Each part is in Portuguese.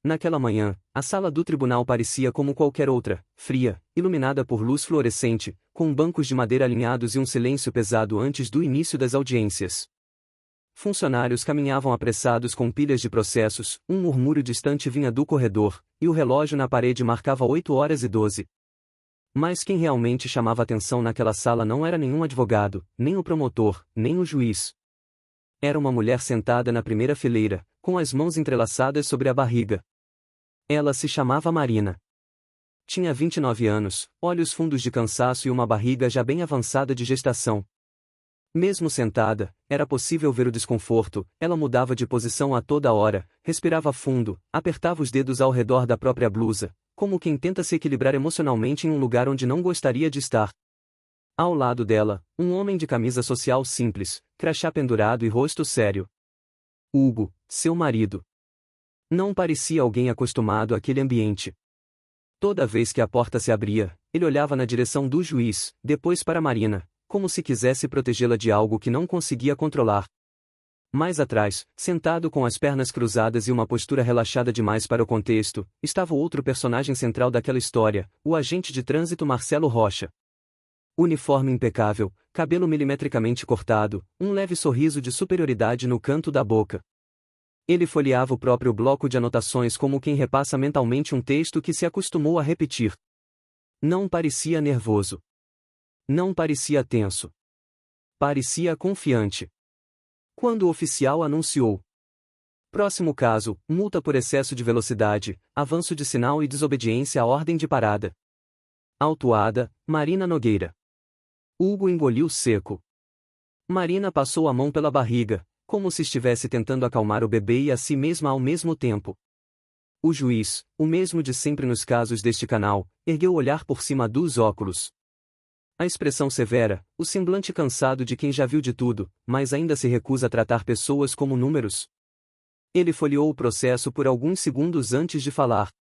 Naquela manhã, a sala do tribunal parecia como qualquer outra, fria, iluminada por luz fluorescente, com bancos de madeira alinhados e um silêncio pesado antes do início das audiências. Funcionários caminhavam apressados com pilhas de processos, um murmúrio distante vinha do corredor, e o relógio na parede marcava 8h12. Mas quem realmente chamava atenção naquela sala não era nenhum advogado, nem o promotor, nem o juiz. Era uma mulher sentada na primeira fileira, com as mãos entrelaçadas sobre a barriga. Ela se chamava Marina. Tinha 29 anos, olhos fundos de cansaço e uma barriga já bem avançada de gestação. Mesmo sentada, era possível ver o desconforto, ela mudava de posição a toda hora, respirava fundo, apertava os dedos ao redor da própria blusa, como quem tenta se equilibrar emocionalmente em um lugar onde não gostaria de estar. Ao lado dela, um homem de camisa social simples, crachá pendurado e rosto sério. Hugo, seu marido. Não parecia alguém acostumado àquele ambiente. Toda vez que a porta se abria, ele olhava na direção do juiz, depois para Marina, como se quisesse protegê-la de algo que não conseguia controlar. Mais atrás, sentado com as pernas cruzadas e uma postura relaxada demais para o contexto, estava o outro personagem central daquela história, o agente de trânsito Marcelo Rocha. Uniforme impecável, cabelo milimetricamente cortado, um leve sorriso de superioridade no canto da boca. Ele folheava o próprio bloco de anotações como quem repassa mentalmente um texto que se acostumou a repetir. Não parecia nervoso. Não parecia tenso. Parecia confiante. Quando o oficial anunciou: próximo caso, multa por excesso de velocidade, avanço de sinal e desobediência à ordem de parada. Autuada, Marina Nogueira. Hugo engoliu seco. Marina passou a mão pela barriga, como se estivesse tentando acalmar o bebê e a si mesma ao mesmo tempo. O juiz, o mesmo de sempre nos casos deste canal, ergueu o olhar por cima dos óculos. A expressão severa, o semblante cansado de quem já viu de tudo, mas ainda se recusa a tratar pessoas como números. Ele folheou o processo por alguns segundos antes de falar.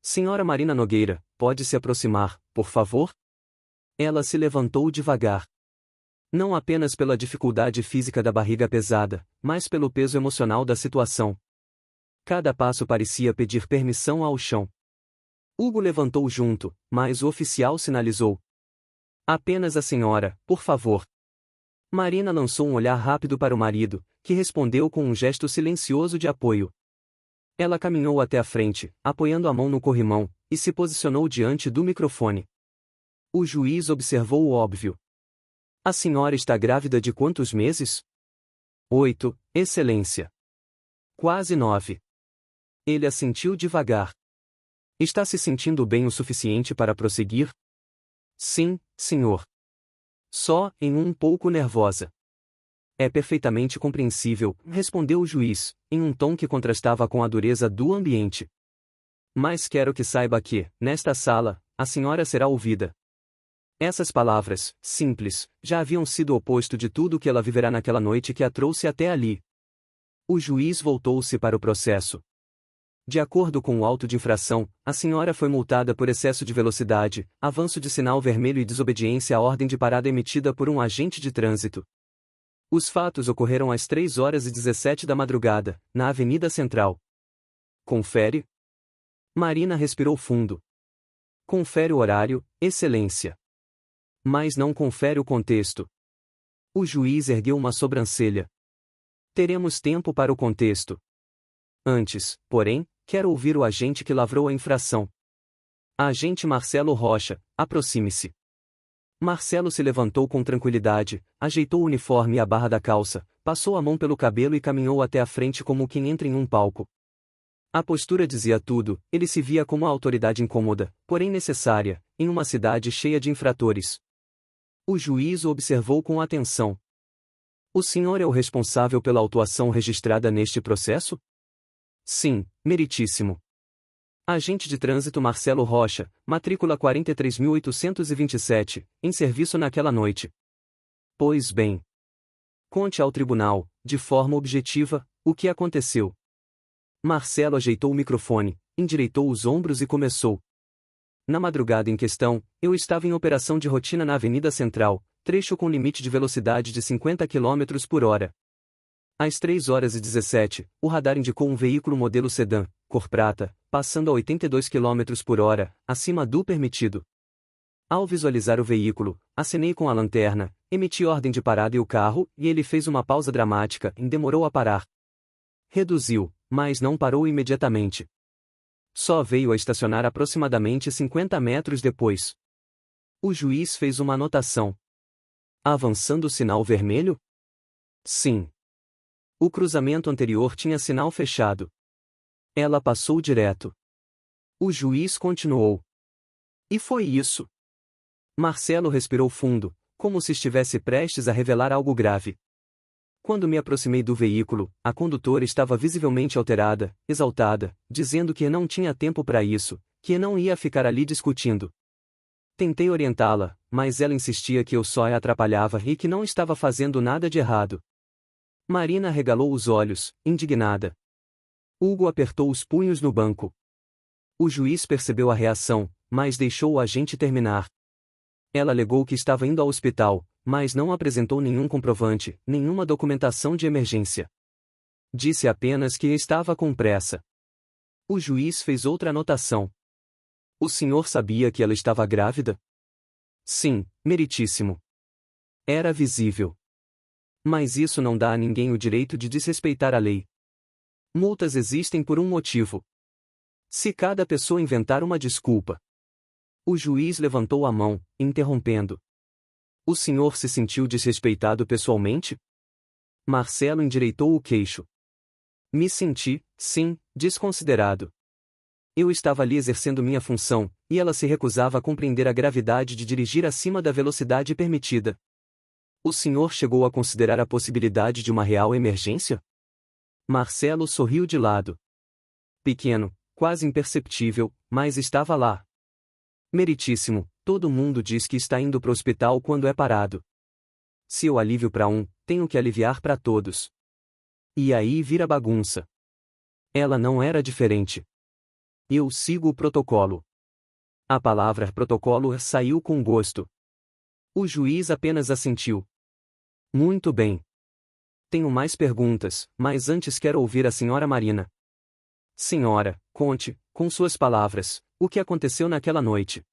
Senhora Marina Nogueira, pode se aproximar, por favor? Ela se levantou devagar. Não apenas pela dificuldade física da barriga pesada, mas pelo peso emocional da situação. Cada passo parecia pedir permissão ao chão. Hugo levantou junto, mas o oficial sinalizou. Apenas a senhora, por favor. Marina lançou um olhar rápido para o marido, que respondeu com um gesto silencioso de apoio. Ela caminhou até a frente, apoiando a mão no corrimão, e se posicionou diante do microfone. O juiz observou o óbvio. A senhora está grávida de quantos meses? 8, Excelência. Quase 9. Ele assentiu devagar. Está se sentindo bem o suficiente para prosseguir? Sim, senhor. Só, um pouco nervosa. É perfeitamente compreensível, respondeu o juiz, em um tom que contrastava com a dureza do ambiente. Mas quero que saiba que, nesta sala, a senhora será ouvida. Essas palavras, simples, já haviam sido o oposto de tudo o que ela viverá naquela noite que a trouxe até ali. O juiz voltou-se para o processo. De acordo com o auto de infração, a senhora foi multada por excesso de velocidade, avanço de sinal vermelho e desobediência à ordem de parada emitida por um agente de trânsito. Os fatos ocorreram às 3h17 da madrugada, na Avenida Central. Confere? Marina respirou fundo. Confere o horário, Excelência. Mas não confere o contexto. O juiz ergueu uma sobrancelha. Teremos tempo para o contexto. Antes, porém, quero ouvir o agente que lavrou a infração. Agente Marcelo Rocha, aproxime-se. Marcelo se levantou com tranquilidade, ajeitou o uniforme e a barra da calça, passou a mão pelo cabelo e caminhou até a frente como quem entra em um palco. A postura dizia tudo, ele se via como a autoridade incômoda, porém necessária, em uma cidade cheia de infratores. O juiz o observou com atenção. O senhor é o responsável pela autuação registrada neste processo? Sim, meritíssimo. Agente de trânsito Marcelo Rocha, matrícula 43.827, em serviço naquela noite. Pois bem. Conte ao tribunal, de forma objetiva, o que aconteceu. Marcelo ajeitou o microfone, endireitou os ombros e começou. Na madrugada em questão, eu estava em operação de rotina na Avenida Central, trecho com limite de velocidade de 50 km por hora. Às 3h17, o radar indicou um veículo modelo sedã, cor prata, passando a 82 km por hora, acima do permitido. Ao visualizar o veículo, acenei com a lanterna, emiti ordem de parada e o carro, e ele fez uma pausa dramática e demorou a parar. Reduziu, mas não parou imediatamente. Só veio a estacionar aproximadamente 50 metros depois. O juiz fez uma anotação. Avançando o sinal vermelho? Sim. O cruzamento anterior tinha sinal fechado. Ela passou direto. O juiz continuou. E foi isso. Marcelo respirou fundo, como se estivesse prestes a revelar algo grave. Quando me aproximei do veículo, a condutora estava visivelmente alterada, exaltada, dizendo que não tinha tempo para isso, que não ia ficar ali discutindo. Tentei orientá-la, mas ela insistia que eu só a atrapalhava e que não estava fazendo nada de errado. Marina regalou os olhos, indignada. Hugo apertou os punhos no banco. O juiz percebeu a reação, mas deixou o agente terminar. Ela alegou que estava indo ao hospital, mas não apresentou nenhum comprovante, nenhuma documentação de emergência. Disse apenas que estava com pressa. O juiz fez outra anotação. O senhor sabia que ela estava grávida? Sim, meritíssimo. Era visível. Mas isso não dá a ninguém o direito de desrespeitar a lei. Multas existem por um motivo. Se cada pessoa inventar uma desculpa. O juiz levantou a mão, interrompendo. O senhor se sentiu desrespeitado pessoalmente? Marcelo endireitou o queixo. Me senti, sim, desconsiderado. Eu estava ali exercendo minha função, e ela se recusava a compreender a gravidade de dirigir acima da velocidade permitida. O senhor chegou a considerar a possibilidade de uma real emergência? Marcelo sorriu de lado. Pequeno, quase imperceptível, mas estava lá. Meritíssimo, todo mundo diz que está indo para o hospital quando é parado. Se eu alívio para um, tenho que aliviar para todos. E aí vira bagunça. Ela não era diferente. Eu sigo o protocolo. A palavra protocolo saiu com gosto. O juiz apenas assentiu. Muito bem. Tenho mais perguntas, mas antes quero ouvir a senhora Marina. Senhora, conte, com suas palavras, o que aconteceu naquela noite.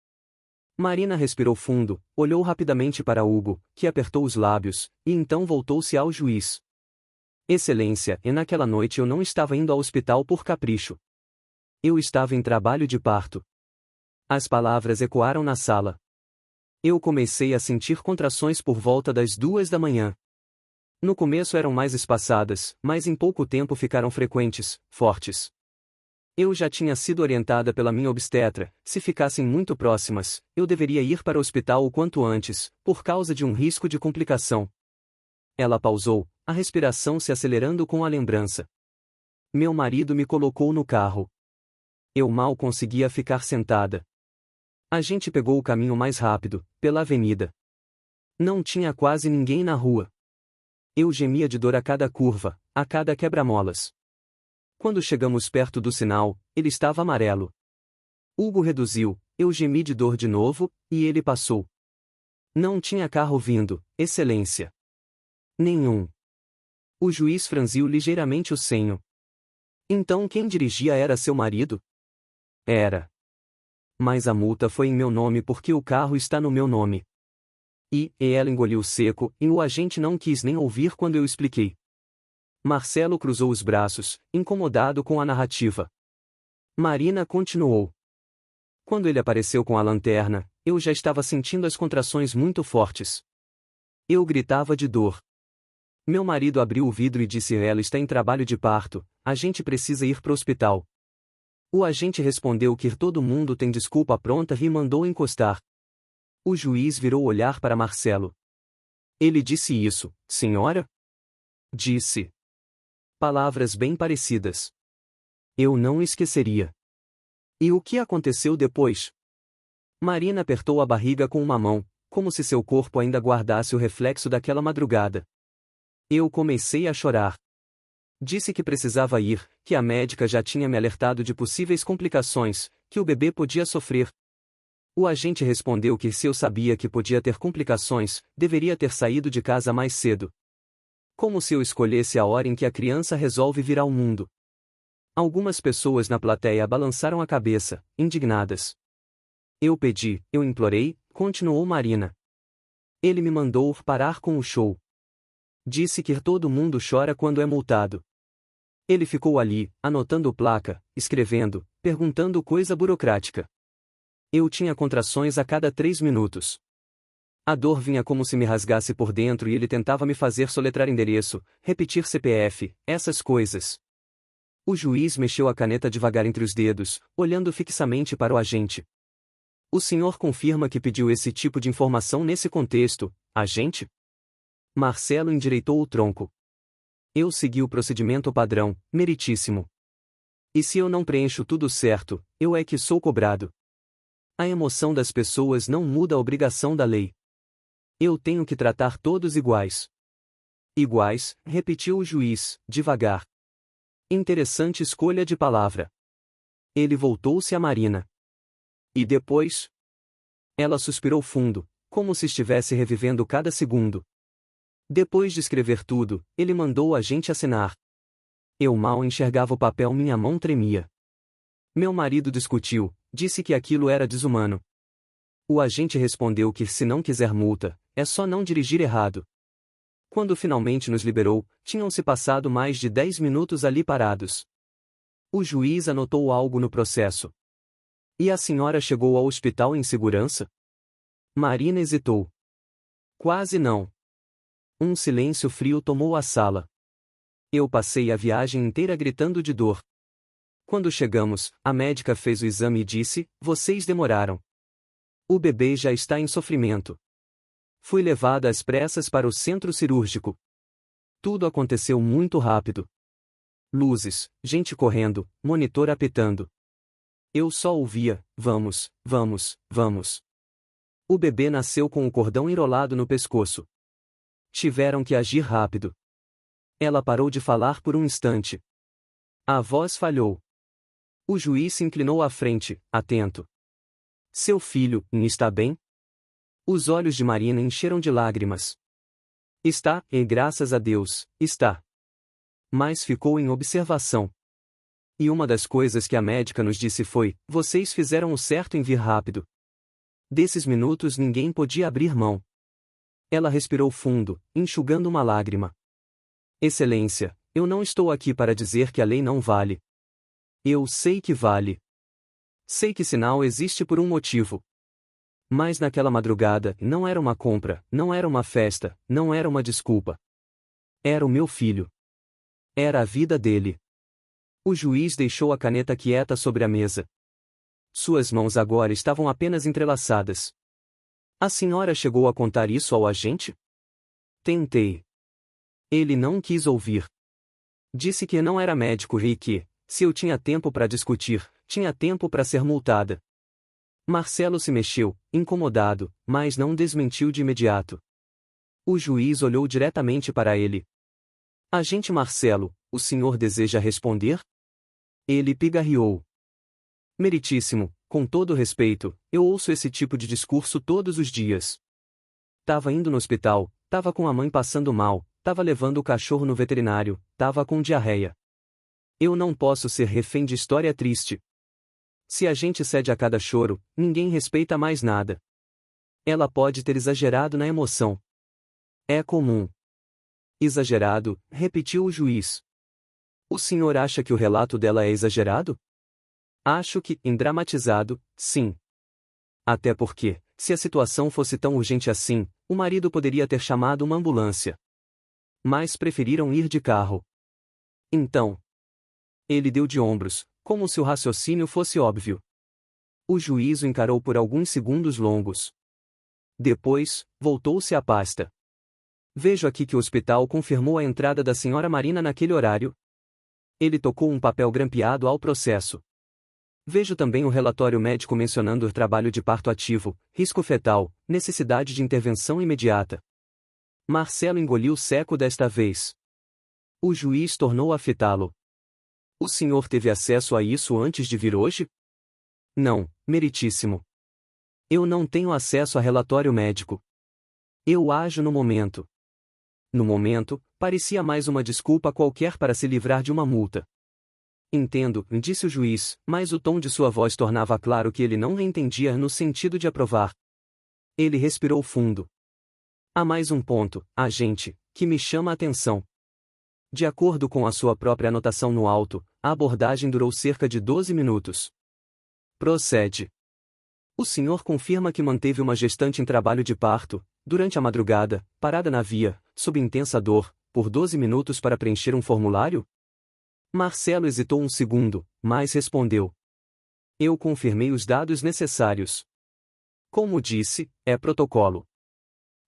Marina respirou fundo, olhou rapidamente para Hugo, que apertou os lábios, e então voltou-se ao juiz. Excelência, e naquela noite eu não estava indo ao hospital por capricho. Eu estava em trabalho de parto. As palavras ecoaram na sala. Eu comecei a sentir contrações por volta das 2 da manhã. No começo eram mais espaçadas, mas em pouco tempo ficaram frequentes, fortes. Eu já tinha sido orientada pela minha obstetra, se ficassem muito próximas, eu deveria ir para o hospital o quanto antes, por causa de um risco de complicação. Ela pausou, a respiração se acelerando com a lembrança. Meu marido me colocou no carro. Eu mal conseguia ficar sentada. A gente pegou o caminho mais rápido, pela avenida. Não tinha quase ninguém na rua. Eu gemia de dor a cada curva, a cada quebra-molas. Quando chegamos perto do sinal, ele estava amarelo. Hugo reduziu, eu gemi de dor de novo, e ele passou. Não tinha carro vindo, excelência. Nenhum. O juiz franziu ligeiramente o senho. Então quem dirigia era seu marido? Era. Mas a multa foi em meu nome porque o carro está no meu nome. E ela engoliu seco, e o agente não quis nem ouvir quando eu expliquei. Marcelo cruzou os braços, incomodado com a narrativa. Marina continuou. Quando ele apareceu com a lanterna, eu já estava sentindo as contrações muito fortes. Eu gritava de dor. Meu marido abriu o vidro e disse: ela está em trabalho de parto, a gente precisa ir para o hospital. O agente respondeu que todo mundo tem desculpa pronta e mandou encostar. O juiz virou o olhar para Marcelo. Ele disse isso, senhora? Disse. Palavras bem parecidas. Eu não esqueceria. E o que aconteceu depois? Marina apertou a barriga com uma mão, como se seu corpo ainda guardasse o reflexo daquela madrugada. Eu comecei a chorar. Disse que precisava ir, que a médica já tinha me alertado de possíveis complicações, que o bebê podia sofrer. O agente respondeu que se eu sabia que podia ter complicações, deveria ter saído de casa mais cedo. Como se eu escolhesse a hora em que a criança resolve vir ao mundo. Algumas pessoas na plateia balançaram a cabeça, indignadas. Eu implorei, continuou Marina. Ele me mandou parar com o show. Disse que todo mundo chora quando é multado. Ele ficou ali, anotando placa, escrevendo, perguntando coisa burocrática. Eu tinha contrações a cada 3 minutos. A dor vinha como se me rasgasse por dentro e ele tentava me fazer soletrar endereço, repetir CPF, essas coisas. O juiz mexeu a caneta devagar entre os dedos, olhando fixamente para o agente. O senhor confirma que pediu esse tipo de informação nesse contexto, agente? Marcelo endireitou o tronco. Eu segui o procedimento padrão, meritíssimo. E se eu não preencho tudo certo, eu é que sou cobrado. A emoção das pessoas não muda a obrigação da lei. Eu tenho que tratar todos iguais. Iguais, repetiu o juiz, devagar. Interessante escolha de palavra. Ele voltou-se a Marina. E depois? Ela suspirou fundo, como se estivesse revivendo cada segundo. Depois de escrever tudo, ele mandou o agente assinar. Eu mal enxergava o papel, minha mão tremia. Meu marido discutiu, disse que aquilo era desumano. O agente respondeu que se não quiser multa, é só não dirigir errado. Quando finalmente nos liberou, tinham-se passado mais de 10 minutos ali parados. O juiz anotou algo no processo. E a senhora chegou ao hospital em segurança? Marina hesitou. Quase não. Um silêncio frio tomou a sala. Eu passei a viagem inteira gritando de dor. Quando chegamos, a médica fez o exame e disse: vocês demoraram. O bebê já está em sofrimento. Fui levada às pressas para o centro cirúrgico. Tudo aconteceu muito rápido. Luzes, gente correndo, monitor apitando. Eu só ouvia: vamos, vamos, vamos. O bebê nasceu com o cordão enrolado no pescoço. Tiveram que agir rápido. Ela parou de falar por um instante. A voz falhou. O juiz se inclinou à frente, atento. Seu filho, está bem? Os olhos de Marina encheram de lágrimas. Está, e graças a Deus, está. Mas ficou em observação. E uma das coisas que a médica nos disse foi: vocês fizeram o certo em vir rápido. Desses minutos ninguém podia abrir mão. Ela respirou fundo, enxugando uma lágrima. Excelência, eu não estou aqui para dizer que a lei não vale. Eu sei que vale. Sei que sinal existe por um motivo. Mas naquela madrugada, não era uma compra, não era uma festa, não era uma desculpa. Era o meu filho. Era a vida dele. O juiz deixou a caneta quieta sobre a mesa. Suas mãos agora estavam apenas entrelaçadas. A senhora chegou a contar isso ao agente? Tentei. Ele não quis ouvir. Disse que não era médico e que, se eu tinha tempo para discutir, tinha tempo para ser multada. Marcelo se mexeu, incomodado, mas não desmentiu de imediato. O juiz olhou diretamente para ele. Agente Marcelo, o senhor deseja responder? Ele pigarreou. Meritíssimo, com todo respeito, eu ouço esse tipo de discurso todos os dias. Tava indo no hospital, tava com a mãe passando mal, tava levando o cachorro no veterinário, tava com diarreia. Eu não posso ser refém de história triste. Se a gente cede a cada choro, ninguém respeita mais nada. Ela pode ter exagerado na emoção. É comum. Exagerado, repetiu o juiz. O senhor acha que o relato dela é exagerado? Acho que, endramatizado, sim. Até porque, se a situação fosse tão urgente assim, o marido poderia ter chamado uma ambulância. Mas preferiram ir de carro. Então. Ele deu de ombros, como se o raciocínio fosse óbvio. O juiz o encarou por alguns segundos longos. Depois, voltou-se à pasta. Vejo aqui que o hospital confirmou a entrada da senhora Marina naquele horário. Ele tocou um papel grampeado ao processo. Vejo também o relatório médico mencionando o trabalho de parto ativo, risco fetal, necessidade de intervenção imediata. Marcelo engoliu seco desta vez. O juiz tornou a fitá-lo. O senhor teve acesso a isso antes de vir hoje? Não, meritíssimo. Eu não tenho acesso a relatório médico. Eu ajo no momento. No momento, parecia mais uma desculpa qualquer para se livrar de uma multa. Entendo, disse o juiz, mas o tom de sua voz tornava claro que ele não a entendia no sentido de aprovar. Ele respirou fundo. Há mais um ponto, agente, que me chama a atenção. De acordo com a sua própria anotação no auto, a abordagem durou cerca de 12 minutos. Procede. O senhor confirma que manteve uma gestante em trabalho de parto, durante a madrugada, parada na via, sob intensa dor, por 12 minutos para preencher um formulário? Marcelo hesitou um segundo, mas respondeu. Eu confirmei os dados necessários. Como disse, é protocolo.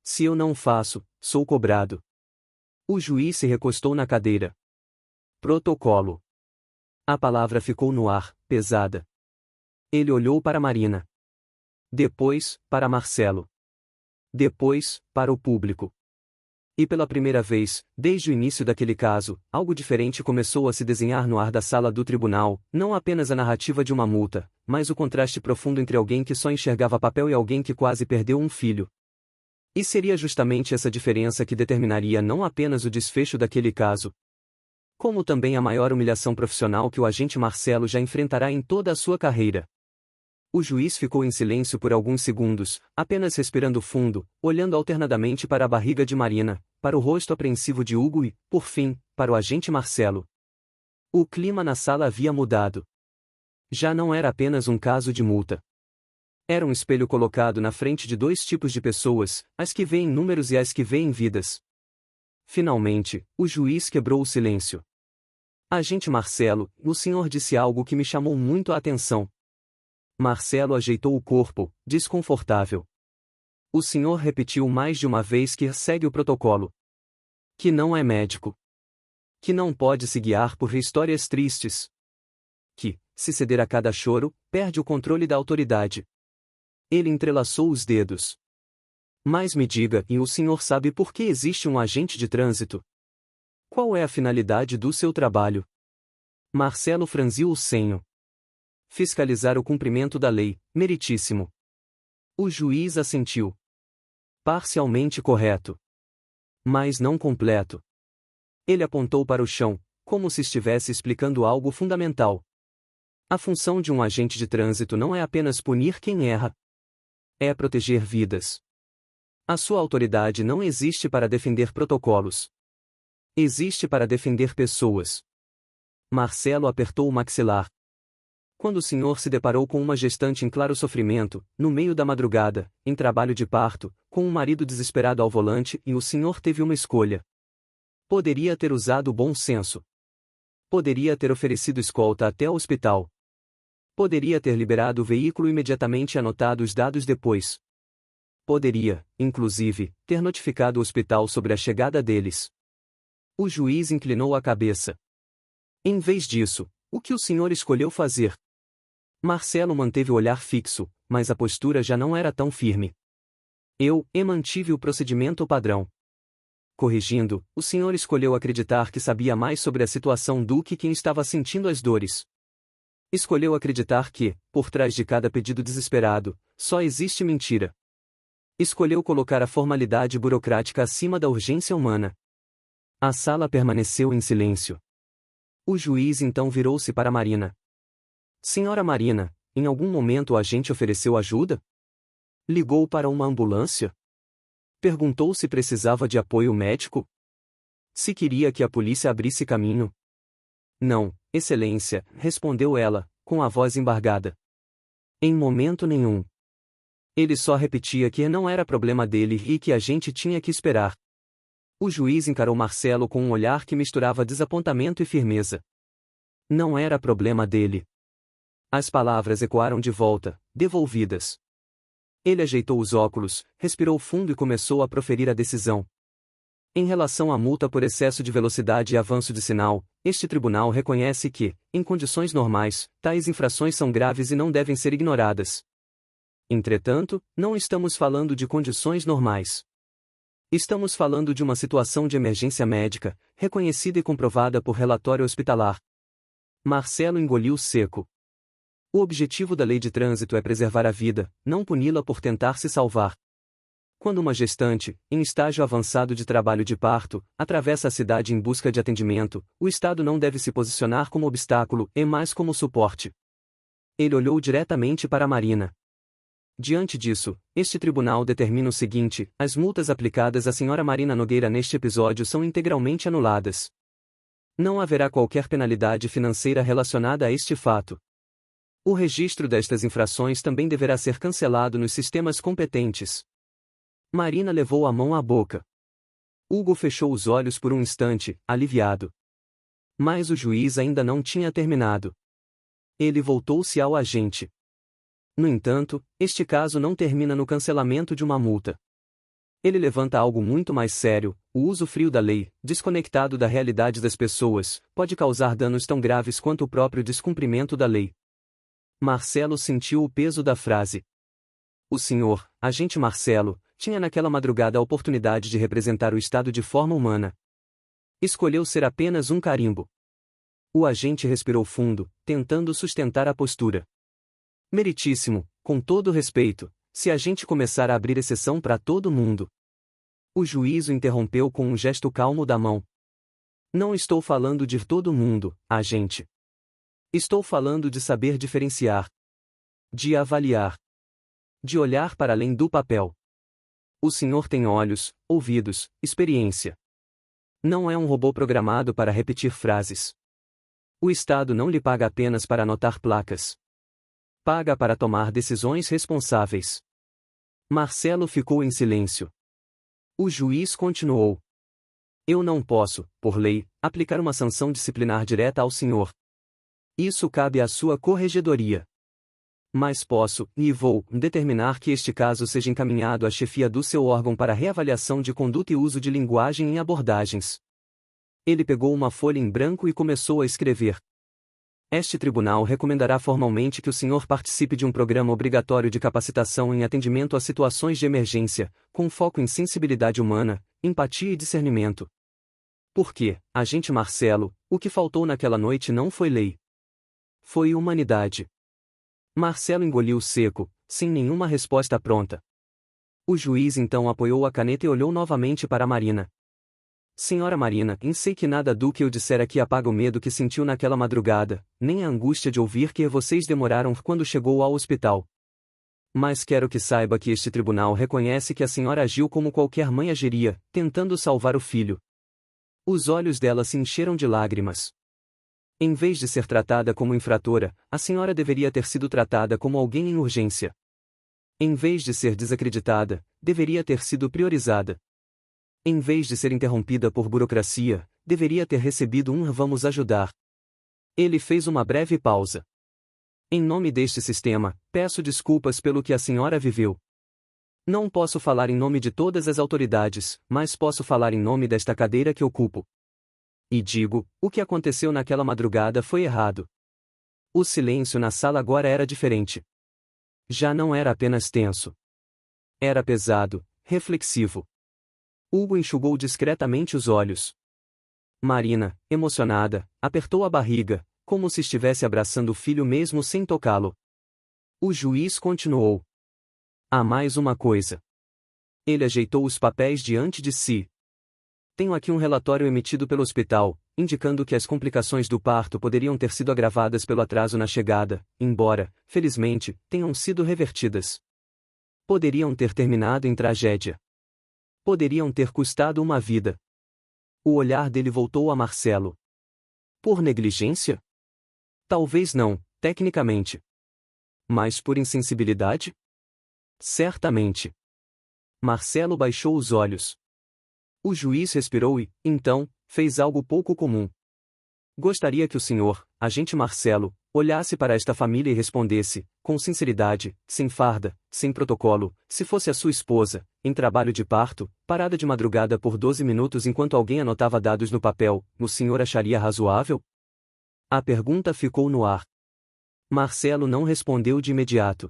Se eu não faço, sou cobrado. O juiz se recostou na cadeira. Protocolo. A palavra ficou no ar, pesada. Ele olhou para Marina. Depois, para Marcelo. Depois, para o público. E pela primeira vez, desde o início daquele caso, algo diferente começou a se desenhar no ar da sala do tribunal, não apenas a narrativa de uma multa, mas o contraste profundo entre alguém que só enxergava papel e alguém que quase perdeu um filho. E seria justamente essa diferença que determinaria não apenas o desfecho daquele caso, como também a maior humilhação profissional que o agente Marcelo já enfrentará em toda a sua carreira. O juiz ficou em silêncio por alguns segundos, apenas respirando fundo, olhando alternadamente para a barriga de Marina, para o rosto apreensivo de Hugo e, por fim, para o agente Marcelo. O clima na sala havia mudado. Já não era apenas um caso de multa. Era um espelho colocado na frente de dois tipos de pessoas, as que veem números e as que veem vidas. Finalmente, o juiz quebrou o silêncio. Agente Marcelo, o senhor disse algo que me chamou muito a atenção. Marcelo ajeitou o corpo, desconfortável. O senhor repetiu mais de uma vez que segue o protocolo. Que não é médico. Que não pode se guiar por histórias tristes. Que, se ceder a cada choro, perde o controle da autoridade. Ele entrelaçou os dedos. Mas me diga, e o senhor sabe por que existe um agente de trânsito? Qual é a finalidade do seu trabalho? Marcelo franziu o senho. Fiscalizar o cumprimento da lei, meritíssimo. O juiz assentiu. Parcialmente correto. Mas não completo. Ele apontou para o chão, como se estivesse explicando algo fundamental. A função de um agente de trânsito não é apenas punir quem erra. É proteger vidas. A sua autoridade não existe para defender protocolos. Existe para defender pessoas. Marcelo apertou o maxilar. Quando o senhor se deparou com uma gestante em claro sofrimento, no meio da madrugada, em trabalho de parto, com um marido desesperado ao volante e o senhor teve uma escolha. Poderia ter usado o bom senso. Poderia ter oferecido escolta até o hospital. Poderia ter liberado o veículo imediatamente e anotado os dados depois. Poderia, inclusive, ter notificado o hospital sobre a chegada deles. O juiz inclinou a cabeça. Em vez disso, o que o senhor escolheu fazer? Marcelo manteve o olhar fixo, mas a postura já não era tão firme. Eu mantive o procedimento padrão. Corrigindo, o senhor escolheu acreditar que sabia mais sobre a situação do que quem estava sentindo as dores. Escolheu acreditar que, por trás de cada pedido desesperado, só existe mentira. Escolheu colocar a formalidade burocrática acima da urgência humana. A sala permaneceu em silêncio. O juiz então virou-se para Marina. Senhora Marina, em algum momento o agente ofereceu ajuda? Ligou para uma ambulância? Perguntou se precisava de apoio médico? Se queria que a polícia abrisse caminho? Não, Excelência, respondeu ela, com a voz embargada. Em momento nenhum. Ele só repetia que não era problema dele e que a gente tinha que esperar. O juiz encarou Marcelo com um olhar que misturava desapontamento e firmeza. Não era problema dele. As palavras ecoaram de volta, devolvidas. Ele ajeitou os óculos, respirou fundo e começou a proferir a decisão. Em relação à multa por excesso de velocidade e avanço de sinal, este tribunal reconhece que, em condições normais, tais infrações são graves e não devem ser ignoradas. Entretanto, não estamos falando de condições normais. Estamos falando de uma situação de emergência médica, reconhecida e comprovada por relatório hospitalar. Marcelo engoliu seco. O objetivo da lei de trânsito é preservar a vida, não puni-la por tentar se salvar. Quando uma gestante, em estágio avançado de trabalho de parto, atravessa a cidade em busca de atendimento, o Estado não deve se posicionar como obstáculo, e mais como suporte. Ele olhou diretamente para Marina. Diante disso, este tribunal determina o seguinte: as multas aplicadas à senhora Marina Nogueira neste episódio são integralmente anuladas. Não haverá qualquer penalidade financeira relacionada a este fato. O registro destas infrações também deverá ser cancelado nos sistemas competentes. Marina levou a mão à boca. Hugo fechou os olhos por um instante, aliviado. Mas o juiz ainda não tinha terminado. Ele voltou-se ao agente. No entanto, este caso não termina no cancelamento de uma multa. Ele levanta algo muito mais sério: o uso frio da lei, desconectado da realidade das pessoas, pode causar danos tão graves quanto o próprio descumprimento da lei. Marcelo sentiu o peso da frase. O senhor, agente Marcelo, tinha naquela madrugada a oportunidade de representar o Estado de forma humana. Escolheu ser apenas um carimbo. O agente respirou fundo, tentando sustentar a postura. Meritíssimo, com todo respeito, se a gente começar a abrir exceção para todo mundo. O juiz o interrompeu com um gesto calmo da mão. Não estou falando de todo mundo, agente. Estou falando de saber diferenciar. De avaliar. De olhar para além do papel. O senhor tem olhos, ouvidos, experiência. Não é um robô programado para repetir frases. O Estado não lhe paga apenas para anotar placas. Paga para tomar decisões responsáveis. Marcelo ficou em silêncio. O juiz continuou. Eu não posso, por lei, aplicar uma sanção disciplinar direta ao senhor. Isso cabe à sua corregedoria. Mas posso, e vou, determinar que este caso seja encaminhado à chefia do seu órgão para reavaliação de conduta e uso de linguagem em abordagens. Ele pegou uma folha em branco e começou a escrever. Este tribunal recomendará formalmente que o senhor participe de um programa obrigatório de capacitação em atendimento a situações de emergência, com foco em sensibilidade humana, empatia e discernimento. Porque, agente Marcelo, o que faltou naquela noite não foi lei. Foi humanidade. Marcelo engoliu seco, sem nenhuma resposta pronta. O juiz então apoiou a caneta e olhou novamente para Marina. Senhora Marina, sei que nada do que eu disser aqui apaga o medo que sentiu naquela madrugada, nem a angústia de ouvir que vocês demoraram quando chegou ao hospital. Mas quero que saiba que este tribunal reconhece que a senhora agiu como qualquer mãe agiria, tentando salvar o filho. Os olhos dela se encheram de lágrimas. Em vez de ser tratada como infratora, a senhora deveria ter sido tratada como alguém em urgência. Em vez de ser desacreditada, deveria ter sido priorizada. Em vez de ser interrompida por burocracia, deveria ter recebido um "vamos ajudar". Ele fez uma breve pausa. Em nome deste sistema, peço desculpas pelo que a senhora viveu. Não posso falar em nome de todas as autoridades, mas posso falar em nome desta cadeira que ocupo. E digo, o que aconteceu naquela madrugada foi errado. O silêncio na sala agora era diferente. Já não era apenas tenso. Era pesado, reflexivo. Hugo enxugou discretamente os olhos. Marina, emocionada, apertou a barriga, como se estivesse abraçando o filho mesmo sem tocá-lo. O juiz continuou. Há mais uma coisa. Ele ajeitou os papéis diante de si. Tenho aqui um relatório emitido pelo hospital, indicando que as complicações do parto poderiam ter sido agravadas pelo atraso na chegada, embora, felizmente, tenham sido revertidas. Poderiam ter terminado em tragédia. Poderiam ter custado uma vida. O olhar dele voltou a Marcelo. Por negligência? Talvez não, tecnicamente. Mas por insensibilidade? Certamente. Marcelo baixou os olhos. O juiz respirou e, então, fez algo pouco comum. Gostaria que o senhor, agente Marcelo, olhasse para esta família e respondesse, com sinceridade, sem farda, sem protocolo, se fosse a sua esposa, em trabalho de parto, parada de madrugada por 12 minutos enquanto alguém anotava dados no papel, o senhor acharia razoável? A pergunta ficou no ar. Marcelo não respondeu de imediato.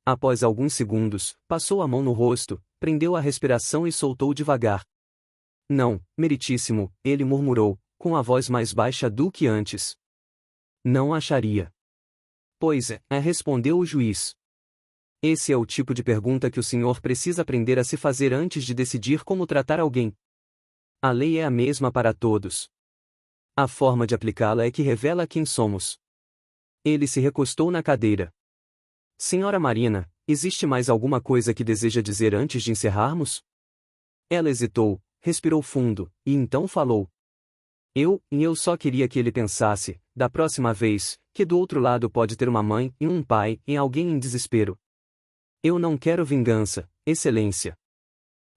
Após alguns segundos, passou a mão no rosto, prendeu a respiração e soltou devagar. Não, meritíssimo, ele murmurou, com a voz mais baixa do que antes. Não acharia. Pois é, respondeu o juiz. Esse é o tipo de pergunta que o senhor precisa aprender a se fazer antes de decidir como tratar alguém. A lei é a mesma para todos. A forma de aplicá-la é que revela quem somos. Ele se recostou na cadeira. Senhora Marina, existe mais alguma coisa que deseja dizer antes de encerrarmos? Ela hesitou, respirou fundo, e então falou. Eu só queria que ele pensasse, da próxima vez, que do outro lado pode ter uma mãe e um pai, em alguém em desespero. Eu não quero vingança, Excelência.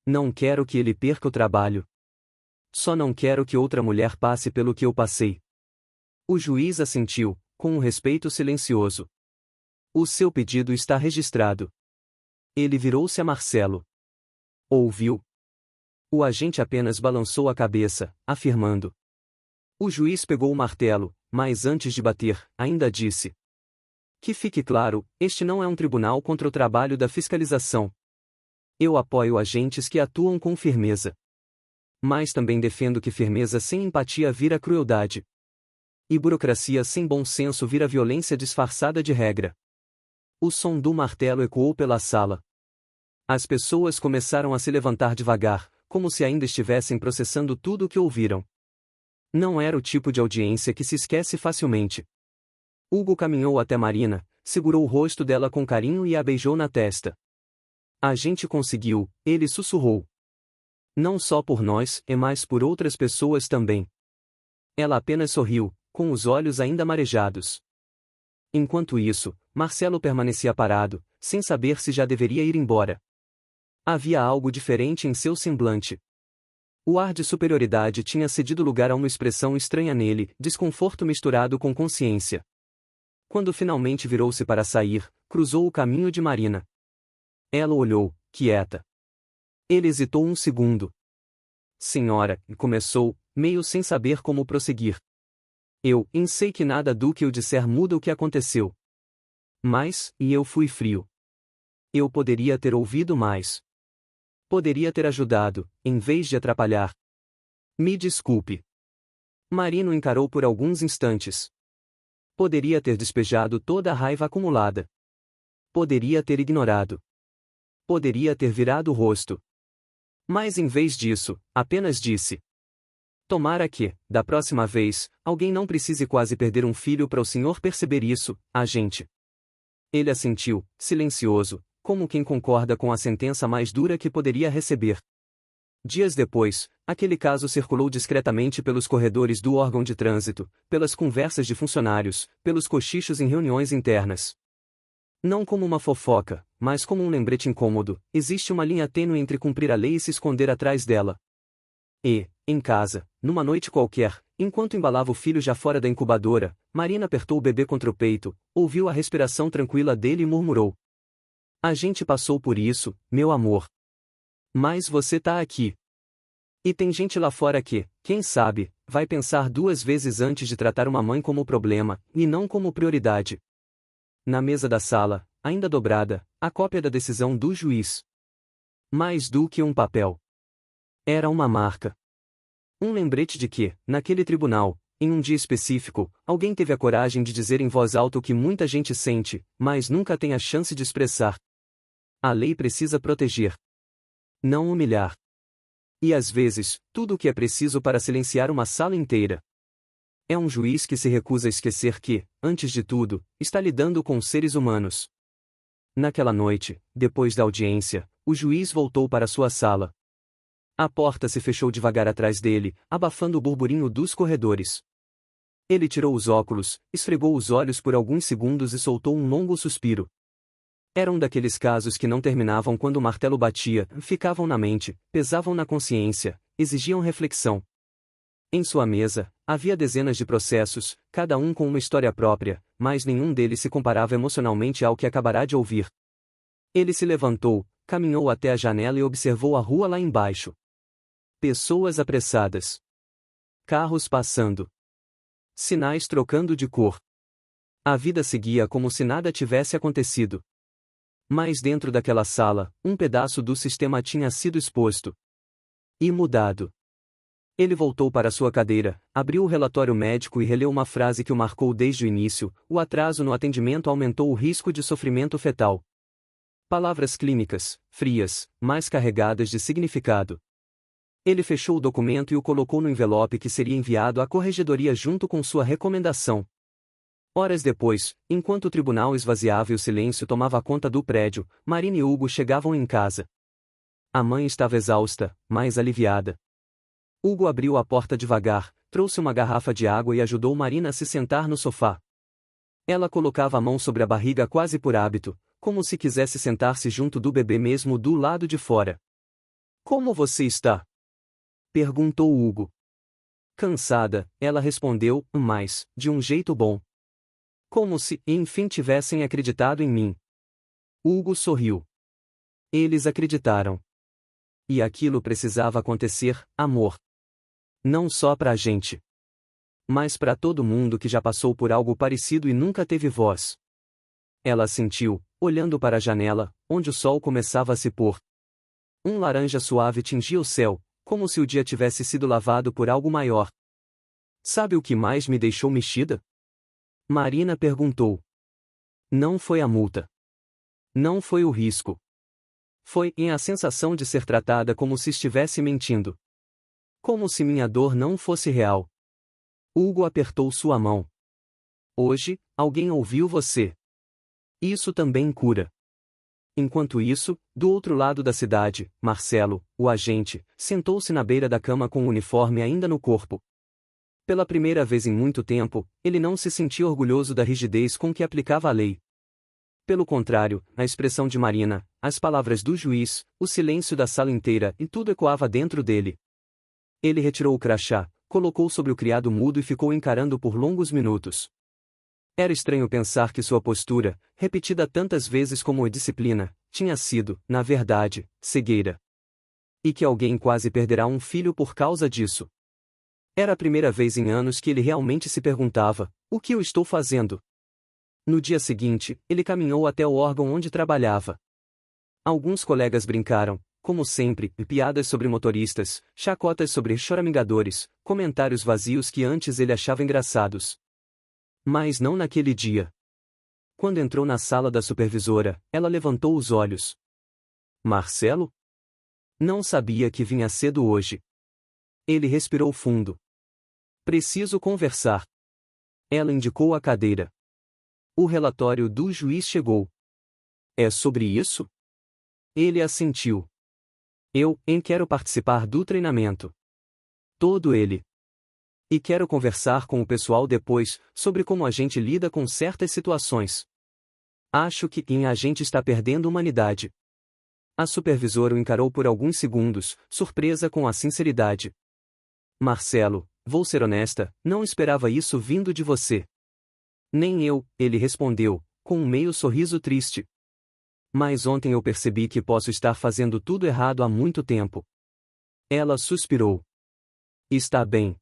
Não quero que ele perca o trabalho. Só não quero que outra mulher passe pelo que eu passei. O juiz assentiu, com um respeito silencioso. O seu pedido está registrado. Ele virou-se a Marcelo. Ouviu? O agente apenas balançou a cabeça, afirmando. O juiz pegou o martelo, mas antes de bater, ainda disse. Que fique claro, este não é um tribunal contra o trabalho da fiscalização. Eu apoio agentes que atuam com firmeza. Mas também defendo que firmeza sem empatia vira crueldade. E burocracia sem bom senso vira violência disfarçada de regra. O som do martelo ecoou pela sala. As pessoas começaram a se levantar devagar, como se ainda estivessem processando tudo o que ouviram. Não era o tipo de audiência que se esquece facilmente. Hugo caminhou até Marina, segurou o rosto dela com carinho e a beijou na testa. A gente conseguiu, ele sussurrou. Não só por nós, mas por outras pessoas também. Ela apenas sorriu, com os olhos ainda marejados. Enquanto isso, Marcelo permanecia parado, sem saber se já deveria ir embora. Havia algo diferente em seu semblante. O ar de superioridade tinha cedido lugar a uma expressão estranha nele, desconforto misturado com consciência. Quando finalmente virou-se para sair, cruzou o caminho de Marina. Ela olhou, quieta. Ele hesitou um segundo. Senhora, começou, meio sem saber como prosseguir. Eu sei que nada do que eu disser muda o que aconteceu. Mas, eu fui frio. Eu poderia ter ouvido mais. Poderia ter ajudado, em vez de atrapalhar. Me desculpe. Marino encarou por alguns instantes. Poderia ter despejado toda a raiva acumulada. Poderia ter ignorado. Poderia ter virado o rosto. Mas em vez disso, apenas disse. Tomara que, da próxima vez, alguém não precise quase perder um filho para o senhor perceber isso, agente. Ele assentiu, silencioso, como quem concorda com a sentença mais dura que poderia receber. Dias depois, aquele caso circulou discretamente pelos corredores do órgão de trânsito, pelas conversas de funcionários, pelos cochichos em reuniões internas. Não como uma fofoca, mas como um lembrete incômodo, existe uma linha tênue entre cumprir a lei e se esconder atrás dela. E, em casa, numa noite qualquer, enquanto embalava o filho já fora da incubadora, Marina apertou o bebê contra o peito, ouviu a respiração tranquila dele e murmurou. A gente passou por isso, meu amor. Mas você tá aqui. E tem gente lá fora que, quem sabe, vai pensar duas vezes antes de tratar uma mãe como problema, e não como prioridade. Na mesa da sala, ainda dobrada, a cópia da decisão do juiz. Mais do que um papel. Era uma marca. Um lembrete de que, naquele tribunal, em um dia específico, alguém teve a coragem de dizer em voz alta o que muita gente sente, mas nunca tem a chance de expressar. A lei precisa proteger. Não humilhar. E às vezes, tudo o que é preciso para silenciar uma sala inteira. É um juiz que se recusa a esquecer que, antes de tudo, está lidando com seres humanos. Naquela noite, depois da audiência, o juiz voltou para sua sala. A porta se fechou devagar atrás dele, abafando o burburinho dos corredores. Ele tirou os óculos, esfregou os olhos por alguns segundos e soltou um longo suspiro. Era um daqueles casos que não terminavam quando o martelo batia, ficavam na mente, pesavam na consciência, exigiam reflexão. Em sua mesa, havia dezenas de processos, cada um com uma história própria, mas nenhum deles se comparava emocionalmente ao que acabará de ouvir. Ele se levantou, caminhou até a janela e observou a rua lá embaixo. Pessoas apressadas. Carros passando. Sinais trocando de cor. A vida seguia como se nada tivesse acontecido. Mas dentro daquela sala, um pedaço do sistema tinha sido exposto. E mudado. Ele voltou para sua cadeira, abriu o relatório médico e releu uma frase que o marcou desde o início: o atraso no atendimento aumentou o risco de sofrimento fetal. Palavras clínicas, frias, mas carregadas de significado. Ele fechou o documento e o colocou no envelope que seria enviado à corregedoria junto com sua recomendação. Horas depois, enquanto o tribunal esvaziava e o silêncio tomava conta do prédio, Marina e Hugo chegavam em casa. A mãe estava exausta, mas aliviada. Hugo abriu a porta devagar, trouxe uma garrafa de água e ajudou Marina a se sentar no sofá. Ela colocava a mão sobre a barriga quase por hábito, como se quisesse sentar-se junto do bebê mesmo do lado de fora. "Como você está?" perguntou Hugo. Cansada, ela respondeu, mas, de um jeito bom. Como se, enfim, tivessem acreditado em mim. Hugo sorriu. Eles acreditaram. E aquilo precisava acontecer, amor. Não só pra gente, mas pra todo mundo que já passou por algo parecido e nunca teve voz. Ela sentiu, olhando para a janela, onde o sol começava a se pôr. Um laranja suave tingia o céu, como se o dia tivesse sido lavado por algo maior. "Sabe o que mais me deixou mexida?" Marina perguntou. Não foi a multa. Não foi o risco. Foi a sensação de ser tratada como se estivesse mentindo. Como se minha dor não fosse real. Hugo apertou sua mão. "Hoje, alguém ouviu você. Isso também cura." Enquanto isso, do outro lado da cidade, Marcelo, o agente, sentou-se na beira da cama com o uniforme ainda no corpo. Pela primeira vez em muito tempo, ele não se sentia orgulhoso da rigidez com que aplicava a lei. Pelo contrário, a expressão de Marina, as palavras do juiz, o silêncio da sala inteira e tudo ecoava dentro dele. Ele retirou o crachá, colocou sobre o criado mudo e ficou encarando por longos minutos. Era estranho pensar que sua postura, repetida tantas vezes como a disciplina, tinha sido, na verdade, cegueira. E que alguém quase perderá um filho por causa disso. Era a primeira vez em anos que ele realmente se perguntava: o que eu estou fazendo? No dia seguinte, ele caminhou até o órgão onde trabalhava. Alguns colegas brincaram, como sempre, piadas sobre motoristas, chacotas sobre choramingadores, comentários vazios que antes ele achava engraçados. Mas não naquele dia. Quando entrou na sala da supervisora, ela levantou os olhos. "Marcelo? Não sabia que vinha cedo hoje." Ele respirou fundo. "Preciso conversar." Ela indicou a cadeira. O relatório do juiz chegou. "É sobre isso?" Ele assentiu. Quero participar do treinamento. Todo ele. E quero conversar com o pessoal depois, sobre como a gente lida com certas situações. Acho que a gente está perdendo humanidade." A supervisora o encarou por alguns segundos, surpresa com a sinceridade. "Marcelo, vou ser honesta, não esperava isso vindo de você." "Nem eu," ele respondeu, com um meio sorriso triste. "Mas ontem eu percebi que posso estar fazendo tudo errado há muito tempo." Ela suspirou. "Está bem.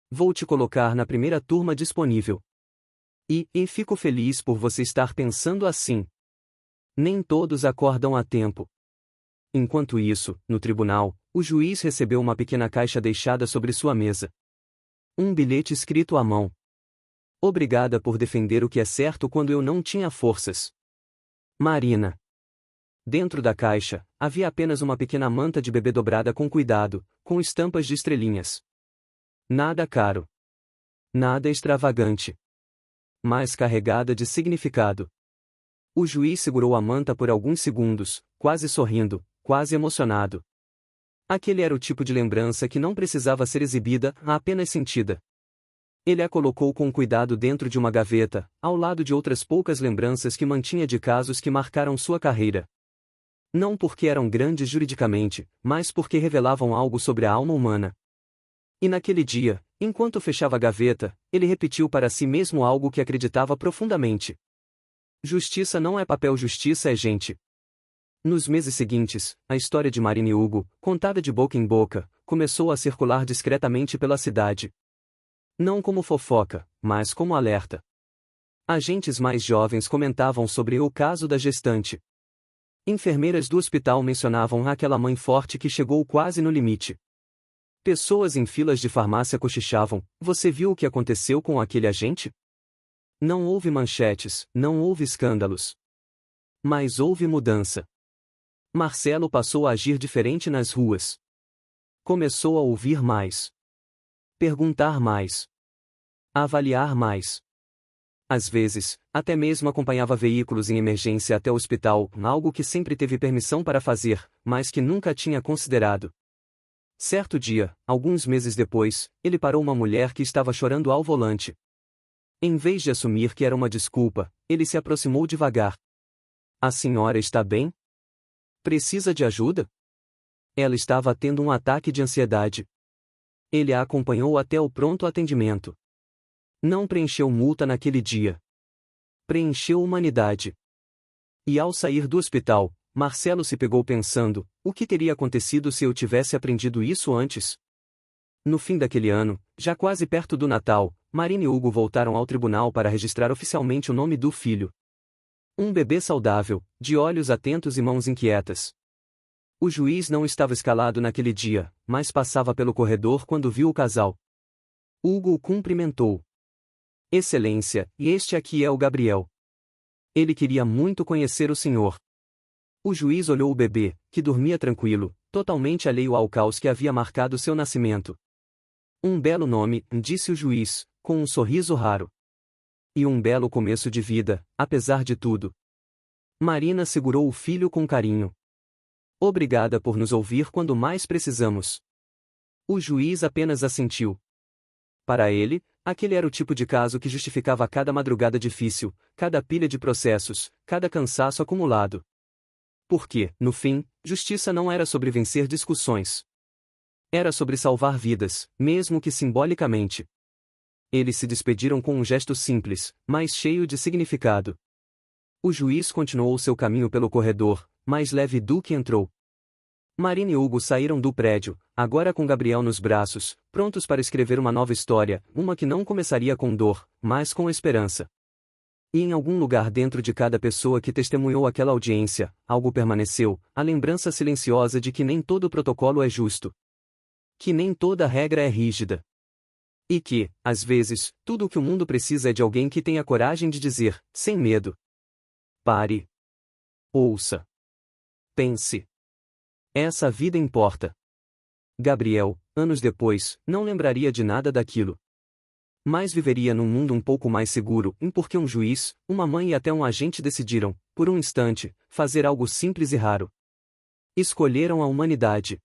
Vou te colocar na primeira turma disponível. E fico feliz por você estar pensando assim. Nem todos acordam a tempo." Enquanto isso, no tribunal, o juiz recebeu uma pequena caixa deixada sobre sua mesa. Um bilhete escrito à mão. "Obrigada por defender o que é certo quando eu não tinha forças. Marina." Dentro da caixa, havia apenas uma pequena manta de bebê dobrada com cuidado, com estampas de estrelinhas. Nada caro. Nada extravagante. Mas carregada de significado. O juiz segurou a manta por alguns segundos, quase sorrindo, quase emocionado. Aquele era o tipo de lembrança que não precisava ser exibida, apenas sentida. Ele a colocou com cuidado dentro de uma gaveta, ao lado de outras poucas lembranças que mantinha de casos que marcaram sua carreira. Não porque eram grandes juridicamente, mas porque revelavam algo sobre a alma humana. E naquele dia, enquanto fechava a gaveta, ele repetiu para si mesmo algo que acreditava profundamente. Justiça não é papel, justiça é gente. Nos meses seguintes, a história de Marina e Hugo, contada de boca em boca, começou a circular discretamente pela cidade. Não como fofoca, mas como alerta. Agentes mais jovens comentavam sobre o caso da gestante. Enfermeiras do hospital mencionavam aquela mãe forte que chegou quase no limite. Pessoas em filas de farmácia cochichavam: "Você viu o que aconteceu com aquele agente?" Não houve manchetes, não houve escândalos. Mas houve mudança. Marcelo passou a agir diferente nas ruas. Começou a ouvir mais. Perguntar mais. Avaliar mais. Às vezes, até mesmo acompanhava veículos em emergência até o hospital, algo que sempre teve permissão para fazer, mas que nunca tinha considerado. Certo dia, alguns meses depois, ele parou uma mulher que estava chorando ao volante. Em vez de assumir que era uma desculpa, ele se aproximou devagar. A senhora está bem? Precisa de ajuda? Ela estava tendo um ataque de ansiedade. Ele a acompanhou até o pronto atendimento. Não preencheu multa naquele dia. Preencheu humanidade. E ao sair do hospital, Marcelo se pegou pensando: o que teria acontecido se eu tivesse aprendido isso antes? No fim daquele ano, já quase perto do Natal, Marina e Hugo voltaram ao tribunal para registrar oficialmente o nome do filho. Um bebê saudável, de olhos atentos e mãos inquietas. O juiz não estava escalado naquele dia, mas passava pelo corredor quando viu o casal. Hugo o cumprimentou. Excelência, e este aqui é o Gabriel. Ele queria muito conhecer o senhor. O juiz olhou o bebê, que dormia tranquilo, totalmente alheio ao caos que havia marcado seu nascimento. Um belo nome, disse o juiz, com um sorriso raro. E um belo começo de vida, apesar de tudo. Marina segurou o filho com carinho. Obrigada por nos ouvir quando mais precisamos. O juiz apenas assentiu. Para ele, aquele era o tipo de caso que justificava cada madrugada difícil, cada pilha de processos, cada cansaço acumulado. Porque, no fim, justiça não era sobre vencer discussões. Era sobre salvar vidas, mesmo que simbolicamente. Eles se despediram com um gesto simples, mas cheio de significado. O juiz continuou seu caminho pelo corredor, mais leve do que entrou. Marina e Hugo saíram do prédio, agora com Gabriel nos braços, prontos para escrever uma nova história, uma que não começaria com dor, mas com esperança. E em algum lugar dentro de cada pessoa que testemunhou aquela audiência, algo permaneceu, a lembrança silenciosa de que nem todo protocolo é justo. Que nem toda regra é rígida. E que, às vezes, tudo o que o mundo precisa é de alguém que tenha coragem de dizer, sem medo: pare. Ouça. Pense. Essa vida importa. Gabriel, anos depois, não lembraria de nada daquilo. Mas viveria num mundo um pouco mais seguro, porque um juiz, uma mãe e até um agente decidiram, por um instante, fazer algo simples e raro. Escolheram a humanidade.